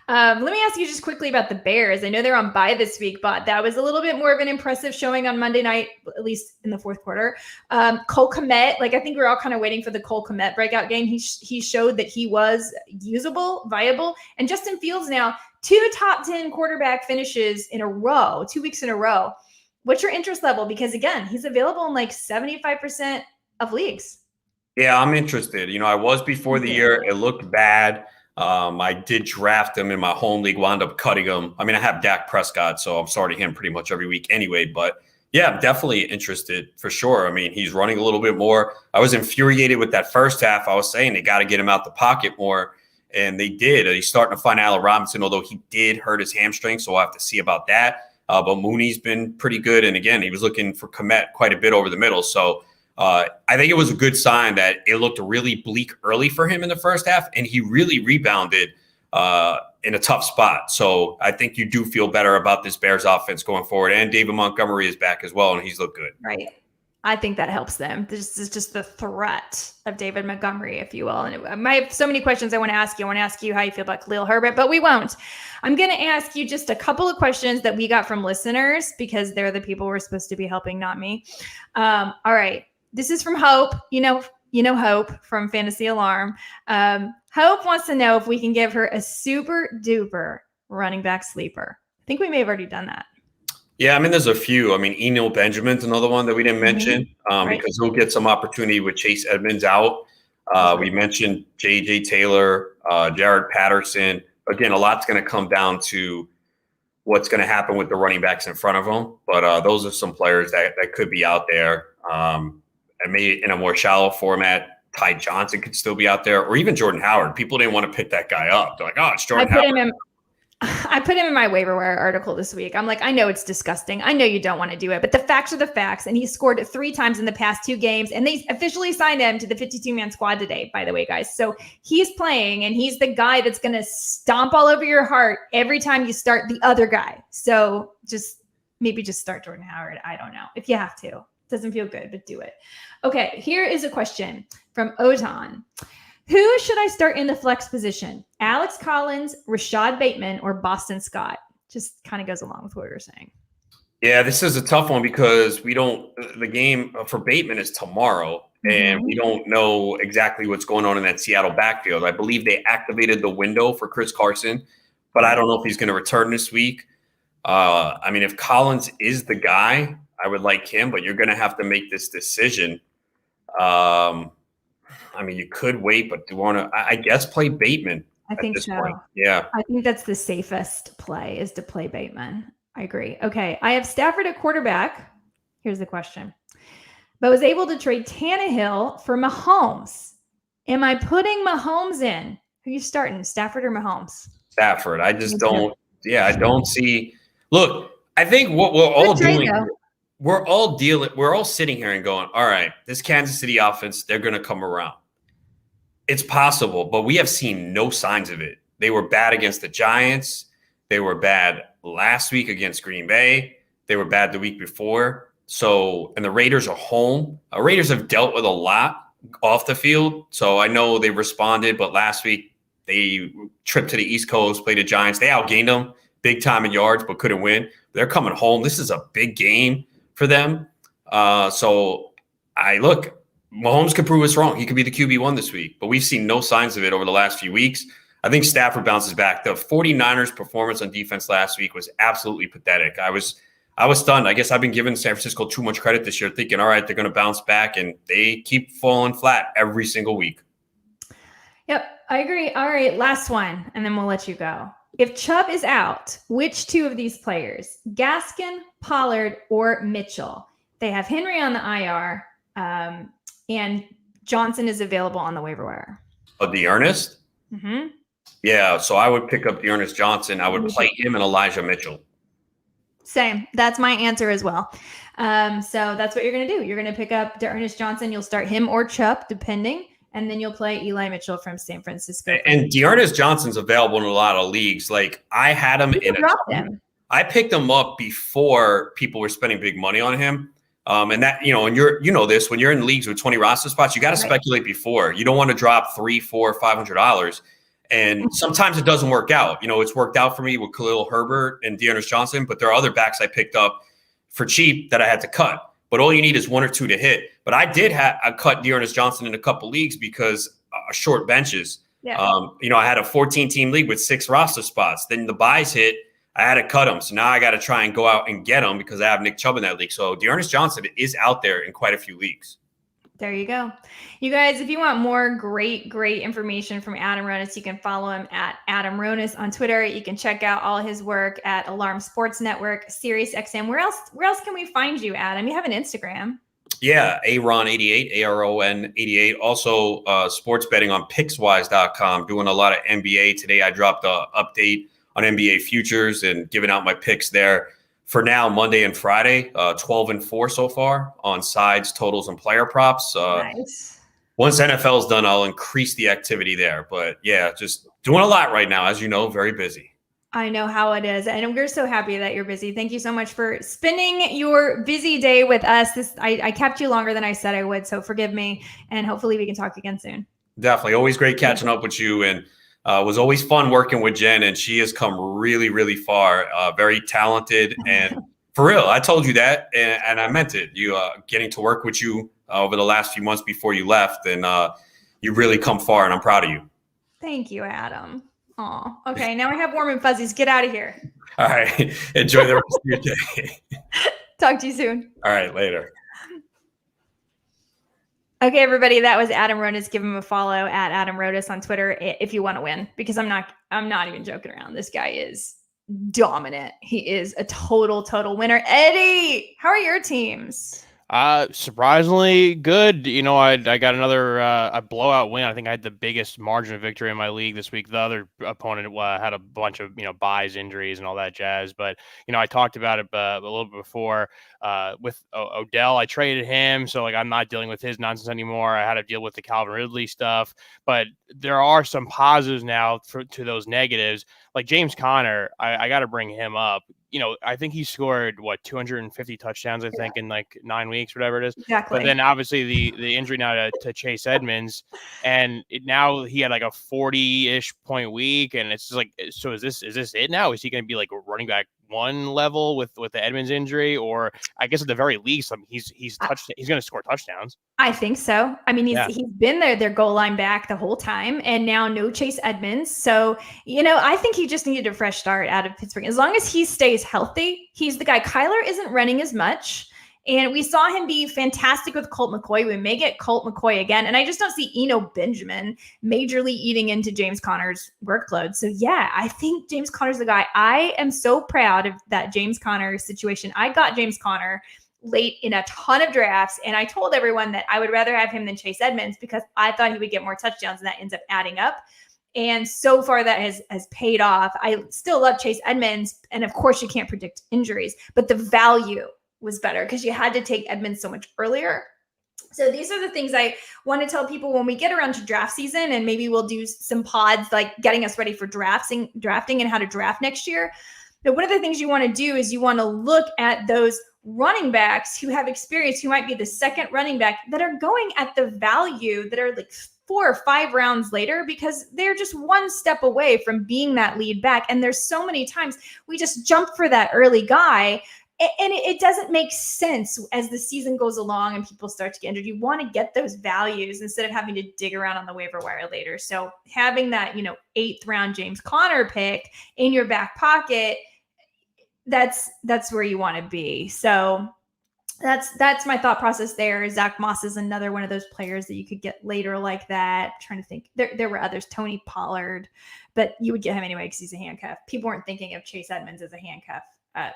Let me ask you just quickly about the Bears. I know they're on bye this week, but that was a little bit more of an impressive showing on Monday night, at least in the fourth quarter. Cole Kmet, I think we're all kind of waiting for the Cole Kmet breakout game. He showed that he was usable, viable. And Justin Fields now, 2 top 10 quarterback finishes in a row, 2 weeks in a row. What's your interest level? Because again, he's available in 75% of leagues. Yeah, I'm interested. I was before the year. It looked bad. I did draft him in my home league, wound up cutting him. I mean, I have Dak Prescott, so I'm starting him pretty much every week anyway. But yeah, I'm definitely interested for sure. I mean, he's running a little bit more. I was infuriated with that first half. I was saying they got to get him out the pocket more, and they did. He's starting to find Allen Robinson, although he did hurt his hamstring, so we'll have to see about that. But Mooney's been pretty good, and again, he was looking for Kmet quite a bit over the middle. So I think it was a good sign that it looked really bleak early for him in the first half, and he really rebounded in a tough spot. So I think you do feel better about this Bears offense going forward. And David Montgomery is back as well, and he's looked good. Right. I think that helps them. This is just the threat of David Montgomery, if you will. And I have so many questions I want to ask you. I want to ask you how you feel about Khalil Herbert, but we won't. I'm going to ask you just a couple of questions that we got from listeners because they're the people we're supposed to be helping, not me. All right. This is from Hope. You know Hope from Fantasy Alarm. Hope wants to know if we can give her a super duper running back sleeper. I think we may have already done that. Yeah, I mean, there's a few. I mean, Eno Benjamin's another one that we didn't mention Right. because he'll get some opportunity with Chase Edmonds out. We mentioned J.J. Taylor, Jared Patterson. Again, a lot's going to come down to what's going to happen with the running backs in front of them. But those are some players that could be out there. And maybe in a more shallow format, Ty Johnson could still be out there, or even Jordan Howard. People didn't want to pick that guy up. They're like, oh, it's Jordan Howard. I put him in my waiver wire article this week. I'm like, I know it's disgusting. I know you don't want to do it, but the facts are the facts. And he scored 3 times in the past 2 games. And they officially signed him to the 52-man squad today, by the way, guys. So he's playing and he's the guy that's going to stomp all over your heart every time you start the other guy. So maybe just start Jordan Howard. I don't know if you have to. It doesn't feel good, but do it. Okay. Here is a question from Otan. Who should I start in the flex position? Alex Collins, Rashad Bateman, or Boston Scott? Just kind of goes along with what we were saying. Yeah, this is a tough one because the game for Bateman is tomorrow, and we don't know exactly what's going on in that Seattle backfield. I believe they activated the window for Chris Carson, but I don't know if he's going to return this week. I mean, if Collins is the guy, I would like him, but you're going to have to make this decision. I mean, you could wait, but do you want to, I guess, play Bateman? I think so. Point. Yeah. I think that's the safest play is to play Bateman. I agree. Okay. I have Stafford at quarterback. Here's the question. But was able to trade Tannehill for Mahomes. Am I putting Mahomes in? Who are you starting, Stafford or Mahomes? Stafford. I just don't. Yeah, I don't see. Look, I think what we're all doing. We're all sitting here and going, all right, this Kansas City offense, they're going to come around. It's possible, but we have seen no signs of it. They were bad against the Giants. They were bad last week against Green Bay. They were bad the week before. And the Raiders are home. Raiders have dealt with a lot off the field. So I know they responded, but last week they tripped to the East Coast, played the Giants. They outgained them big time in yards, but couldn't win. They're coming home. This is a big game for them. Mahomes could prove us wrong. He could be the QB1 this week, but we've seen no signs of it over the last few weeks. I think Stafford bounces back. The 49ers performance on defense last week was absolutely pathetic. I was stunned. I guess I've been giving San Francisco too much credit this year, thinking, all right, they're going to bounce back, and they keep falling flat every single week. Yep, I agree. All right, last one, and then we'll let you go. If Chubb is out, which 2 of these players, Gaskin, Pollard, or Mitchell? They have Henry on the IR, and Johnson is available on the waiver wire. Oh, Dearness? Mm-hmm. Yeah, so I would pick up Dearness Johnson. I would play him and Elijah Mitchell. Same. That's my answer as well. So that's what you're going to do. You're going to pick up Dearness Johnson. You'll start him or Chubb, depending. And then you'll play Eli Mitchell from San Francisco. And Dearness Johnson's available in a lot of leagues. Like, I had him I picked him up before people were spending big money on him. And that, and this, when you're in leagues with 20 roster spots, you got to speculate before. You don't want to drop $300, $400, $500. And sometimes it doesn't work out. It's worked out for me with Khalil Herbert and Dearness Johnson, but there are other backs I picked up for cheap that I had to cut. But all you need is 1 or 2 to hit. But I did cut Dearness Johnson in a couple leagues because short benches. Yeah. I had a 14-team league with 6 roster spots. Then the buys hit. I had to cut him. So now I got to try and go out and get him because I have Nick Chubb in that league. So Dearness Johnson is out there in quite a few leagues. There you go. You guys, if you want more great information from Adam Ronis, you can follow him at Adam Ronis on Twitter. You can check out all his work at Alarm Sports Network, SiriusXM. Where else can we find you, Adam? You have an Instagram. Yeah, Aaron88, ARON88. Also, sports betting on Pickswise.com. Doing a lot of NBA. Today I dropped an update on NBA futures and giving out my picks there. For now, Monday and Friday, 12-4 so far on sides, totals, and player props. Nice. Once NFL's done, I'll increase the activity there. But yeah, just doing a lot right now, as you know, very busy. I know how it is. And we're so happy that you're busy. Thank you so much for spending your busy day with us. I kept you longer than I said I would, so forgive me. And hopefully we can talk again soon. Definitely. Always great catching up with you. And it was always fun working with Jen. And she has come really, really far. Very talented. And for real, I told you that. And I meant it. You getting to work with you over the last few months before you left. And you really come far. And I'm proud of you. Thank you, Adam. Oh, okay. Now I have warm and fuzzies. Get out of here. All right. Enjoy the rest of your day. Talk to you soon. All right. Later. Okay, everybody. That was Adam Rodas. Give him a follow at Adam Rodas on Twitter if you want to win, because I'm not even joking around. This guy is dominant. He is a total winner. Eddie, how are your teams? Surprisingly good. You know, I got another a blowout win. I think I had the biggest margin of victory in my league this week. The other opponent had a bunch of buys, injuries, and all that jazz. But I talked about it a little bit before with Odell. I traded him, so I'm not dealing with his nonsense anymore. I had to deal with the Calvin Ridley stuff. But there are some positives now to those negatives. Like James Conner, I got to bring him up. I think he scored 250 touchdowns, I think, in 9 weeks, whatever it is. Exactly. But then obviously the injury now to Chase Edmonds, and now he had a 40-ish point week, and it's just so is this it now? Is he going to be running back one level with the Edmonds injury, or I guess at the very least, he's going to score touchdowns? I think so. I mean, he's been their goal line back the whole time, and now no Chase Edmonds. So I think he just needed a fresh start out of Pittsburgh. As long as he stays healthy, he's the guy. Kyler isn't running as much. And we saw him be fantastic with Colt McCoy. We may get Colt McCoy again. And I just don't see Eno Benjamin majorly eating into James Conner's workload. So, yeah, I think James Conner's the guy. I am so proud of that James Conner situation. I got James Conner late in a ton of drafts. And I told everyone that I would rather have him than Chase Edmonds because I thought he would get more touchdowns, and that ends up adding up. And so far that has paid off. I still love Chase Edmonds. And of course you can't predict injuries, but the value was better because you had to take Edmonds so much earlier. So these are the things I want to tell people when we get around to draft season, and maybe we'll do some pods getting us ready for drafting and how to draft next year. But one of the things you want to do is you want to look at those running backs who have experience, who might be the second running back, that are going at the value that are 4 or 5 rounds later, because they're just one step away from being that lead back. And there's so many times we just jump for that early guy, and it doesn't make sense as the season goes along and people start to get injured. You want to get those values instead of having to dig around on the waiver wire later. So having that, 8th round James Conner pick in your back pocket, that's where you want to be. So that's my thought process there. Zach Moss is another one of those players that you could get later like that. I'm trying to think. There were others, Tony Pollard, but you would get him anyway because he's a handcuff. People weren't thinking of Chase Edmonds as a handcuff.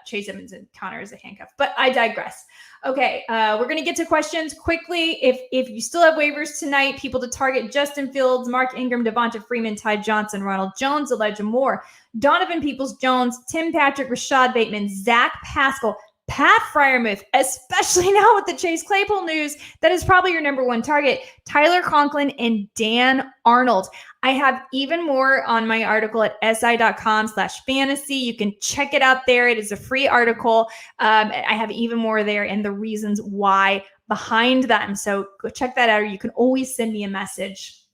Chase Edmonds and Conner as a handcuff, but I digress. Okay, we're going to get to questions quickly. If you still have waivers tonight, people to target: Justin Fields, Mark Ingram, Devonta Freeman, Ty Johnson, Ronald Jones, Elijah Moore, Donovan Peoples-Jones, Tim Patrick, Rashad Bateman, Zach Pascal, Pat Freiermuth, especially now with the Chase Claypool news, that is probably your number one target, Tyler Conklin and Dan Arnold. I have even more on my article at si.com/fantasy. You can check it out there. It is a free article. I have even more there and the reasons why behind them. So go check that out, or you can always send me a message.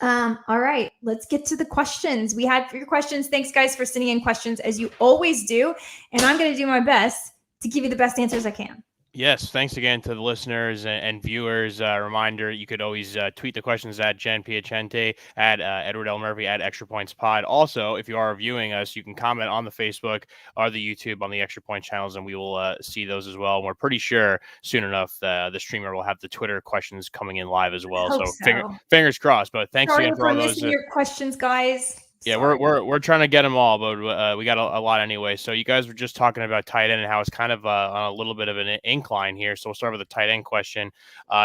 All right, let's get to the questions we had for your questions. Thanks, guys, for sending in questions as you always do. And I'm going to do my best to give you the best answers I can. Yes, thanks again to the listeners and viewers. Reminder, you could always tweet the questions at Jen Piacente, at Edward L. Murphy, at Extra Points Pod. Also, if you are viewing us, you can comment on the Facebook or the YouTube on the Extra Point channels, and we will see those as well. And we're pretty sure soon enough the streamer will have the Twitter questions coming in live as well. So fingers crossed. But thanks again for all those. Your questions, guys. Yeah, we're trying to get them all, but we got a lot anyway. So you guys were just talking about tight end and how it's kind of on a little bit of an incline here. So we'll start with a tight end question.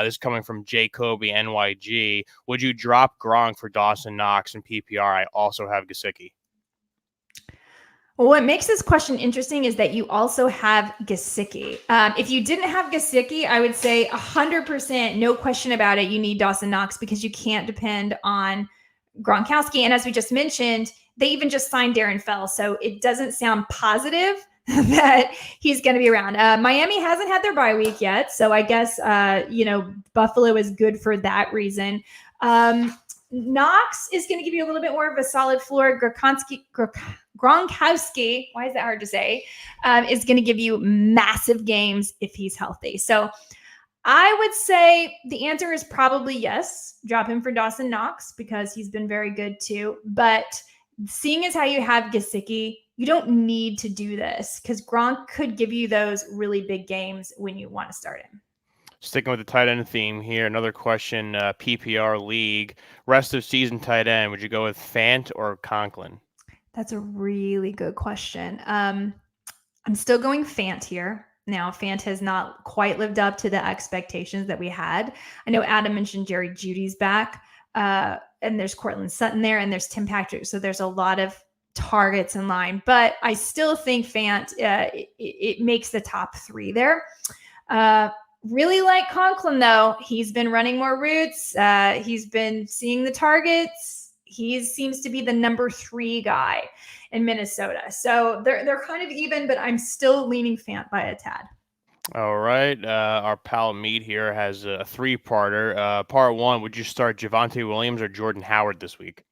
This is coming from Jacoby NYG. Would you drop Gronk for Dawson Knox in PPR? I also have Gesicki. Well, what makes this question interesting is that you also have Gesicki. If you didn't have Gesicki, I would say 100%, no question about it, you need Dawson Knox because you can't depend on Gronkowski. And as we just mentioned, They even just signed Darren Fell, so it doesn't sound positive that he's going to be around. Miami hasn't had their bye week yet, so I guess Buffalo is good for that reason. Knox is going to give you a little bit more of a solid floor. Gronkowski, why is that hard to say, is going to give you massive games if he's healthy. So I would say the answer is probably yes. Drop him for Dawson Knox because he's been very good too. But seeing as how you have Gesicki, you don't need to do this because Gronk could give you those really big games when you want to start him. Sticking with the tight end theme here, another question, PPR league. Rest of season tight end, would you go with Fant or Conklin? That's a really good question. I'm still going Fant here. Now, Fant has not quite lived up to the expectations that we had. I know Adam mentioned Jerry Jeudy's back, and there's Cortland Sutton there, and there's Tim Patrick. So there's a lot of targets in line, but I still think Fant, it makes the top 3 there. Really like Conklin, though. He's been running more routes. He's been seeing the targets. He seems to be the number 3 guy in Minnesota. So they're kind of even, but I'm still leaning Fant by a tad. All right. Our pal Mead here has a 3-parter. Part 1, would you start Javonte Williams or Jordan Howard this week?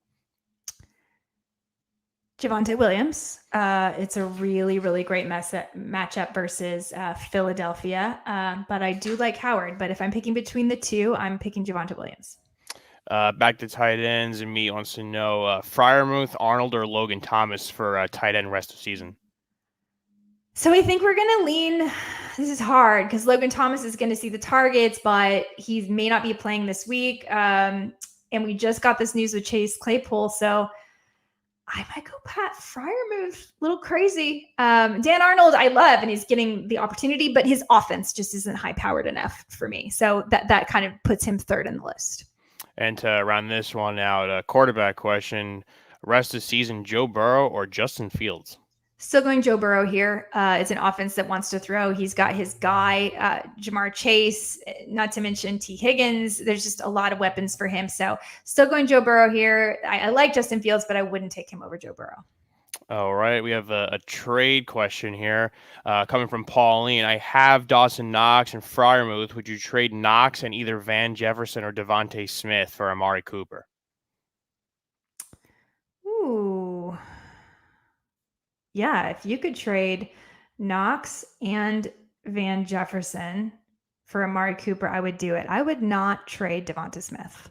Javonte Williams. It's a really, really great matchup versus Philadelphia. But I do like Howard. But if I'm picking between the two, I'm picking Javonte Williams. Back to tight ends, and Meat wants to know Freiermuth, Arnold, or Logan Thomas for tight end rest of season. So I think we're going to lean. This is hard because Logan Thomas is going to see the targets, but he may not be playing this week. And we just got this news with Chase Claypool. So I might go Pat Freiermuth. A little crazy. Dan Arnold, I love, and he's getting the opportunity, but his offense just isn't high-powered enough for me. So that kind of puts him 3rd in the list. And to round this one out, a quarterback question, rest of season, Joe Burrow or Justin Fields? Still going Joe Burrow here. It's an offense that wants to throw. He's got his guy, Jamar Chase, not to mention T. Higgins. There's just a lot of weapons for him. So still going Joe Burrow here. I like Justin Fields, but I wouldn't take him over Joe Burrow. All right. We have a trade question here coming from Pauline. I have Dawson Knox and Freiermuth. Would you trade Knox and either Van Jefferson or Devonta Smith for Amari Cooper? Ooh. Yeah, if you could trade Knox and Van Jefferson for Amari Cooper, I would do it. I would not trade Devonta Smith.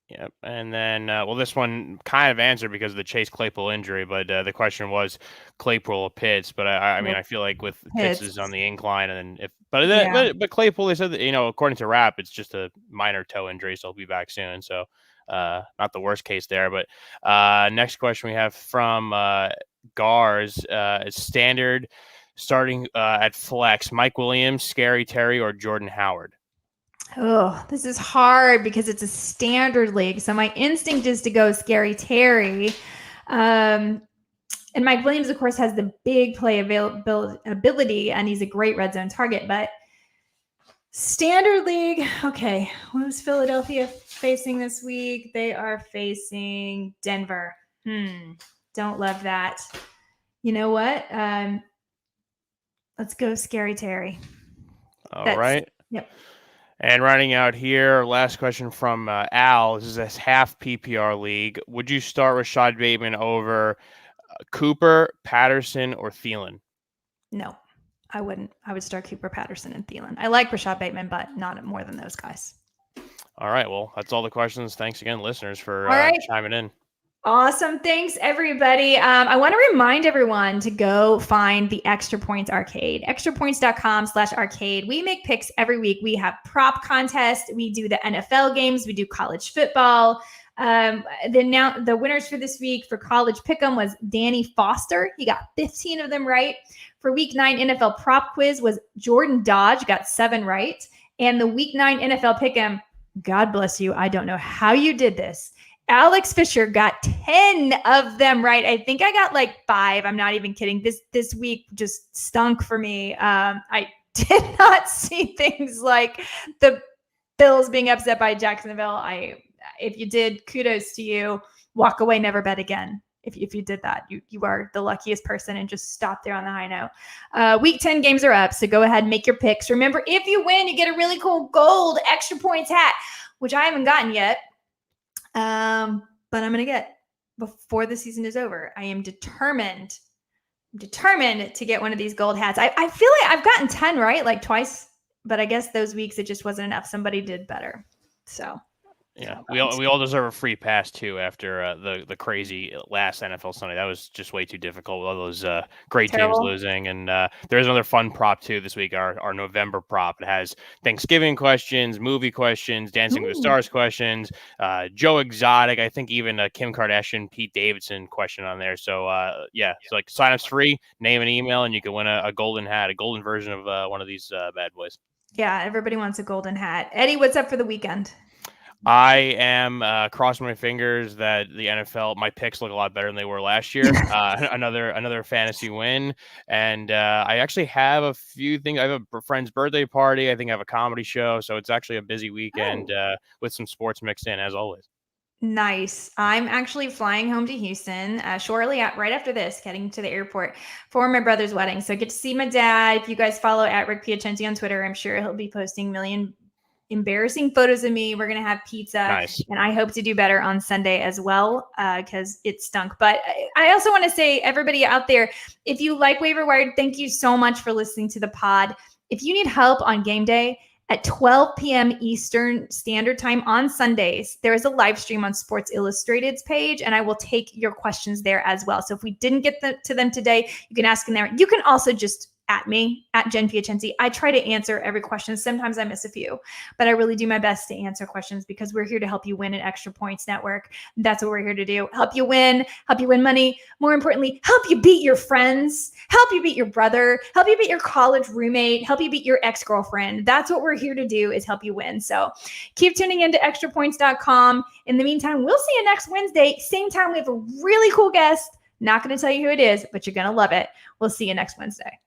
Yep. And then, this one kind of answered because of the Chase Claypool injury, but the question was Claypool or Pitts. But I mean, I feel like with Pitts is on the incline, and but Claypool, they said that, according to Rap, it's just a minor toe injury, so he'll be back soon. So not the worst case there. But next question we have from Gars, is standard starting at flex, Mike Williams, Scary Terry, or Jordan Howard? Oh, this is hard because it's a standard league. So my instinct is to go Scary Terry. And Mike Williams, of course, has the big play ability, and he's a great red zone target. But standard league, okay, who's Philadelphia facing this week? They are facing Denver. Don't love that. You know what? Let's go Scary Terry. All right. Yep. And running out here, last question from Al. This is a half PPR league. Would you start Rashad Bateman over Cooper, Patterson, or Thielen? No, I wouldn't. I would start Cooper, Patterson, and Thielen. I like Rashad Bateman, but not more than those guys. All right. Well, that's all the questions. Thanks again, listeners, for chiming in. Awesome. Thanks, everybody. I want to remind everyone to go find the Extra Points Arcade, extrapoints.com/arcade. We make picks every week. We have prop contests. We do the NFL games. We do college football. The winners for this week for college pick'em was Danny Foster. He got 15 of them right. For week 9 NFL prop quiz was Jordan Dodge, got 7 right. And the week 9 NFL pick'em, God bless you, I don't know how you did this, Alex Fisher got 10 of them right. I think I got like 5. I'm not even kidding. This week just stunk for me. I did not see things like the Bills being upset by Jacksonville. If you did, kudos to you. Walk away, never bet again. if you did that. You are the luckiest person, and just stop there on the high note. Week 10 games are up, so go ahead and make your picks. Remember, if you win, you get a really cool gold extra points hat, which I haven't gotten yet, but I'm going to get before the season is over. I am determined to get one of these gold hats. I feel like I've gotten 10 right, like twice, but I guess those weeks it just wasn't enough. Somebody did better. So yeah, we all deserve a free pass too after the crazy last NFL Sunday. That was just way too difficult with all those great teams losing. And there's another fun prop too this week. Our November prop. It has Thanksgiving questions, movie questions, Dancing with the Stars questions, Joe Exotic. I think even a Kim Kardashian, Pete Davidson question on there. So so like sign up's free. Name and email, and you can win a golden hat, a golden version of one of these bad boys. Yeah, everybody wants a golden hat. Eddie, what's up for the weekend? I am crossing my fingers that the NFL, my picks look a lot better than they were last year. Another fantasy win. And I actually have a few things. I have a friend's birthday party. I think I have a comedy show. So it's actually a busy weekend with some sports mixed in, as always. Nice. I'm actually flying home to Houston shortly right after this, getting to the airport for my brother's wedding. So I get to see my dad. If you guys follow at Rick Piacenti on Twitter, I'm sure he'll be posting million embarrassing photos of me. We're going to have pizza. Nice. And I hope to do better on Sunday as well, because it stunk. But I also want to say, everybody out there, if you like Waiver Wired, thank you so much for listening to the pod. If you need help on game day at 12 p.m. Eastern Standard Time on Sundays, there is a live stream on Sports Illustrated's page, and I will take your questions there as well. So if we didn't get to them today, you can ask them there. You can also just at me, at Jen Piacenti. I try to answer every question. Sometimes I miss a few, but I really do my best to answer questions, because we're here to help you win an Extra Points Network. That's what we're here to do. Help you win money. More importantly, help you beat your friends, help you beat your brother, help you beat your college roommate, help you beat your ex-girlfriend. That's what we're here to do, is help you win. So keep tuning into extrapoints.com. In the meantime, we'll see you next Wednesday. Same time, we have a really cool guest. Not going to tell you who it is, but you're going to love it. We'll see you next Wednesday.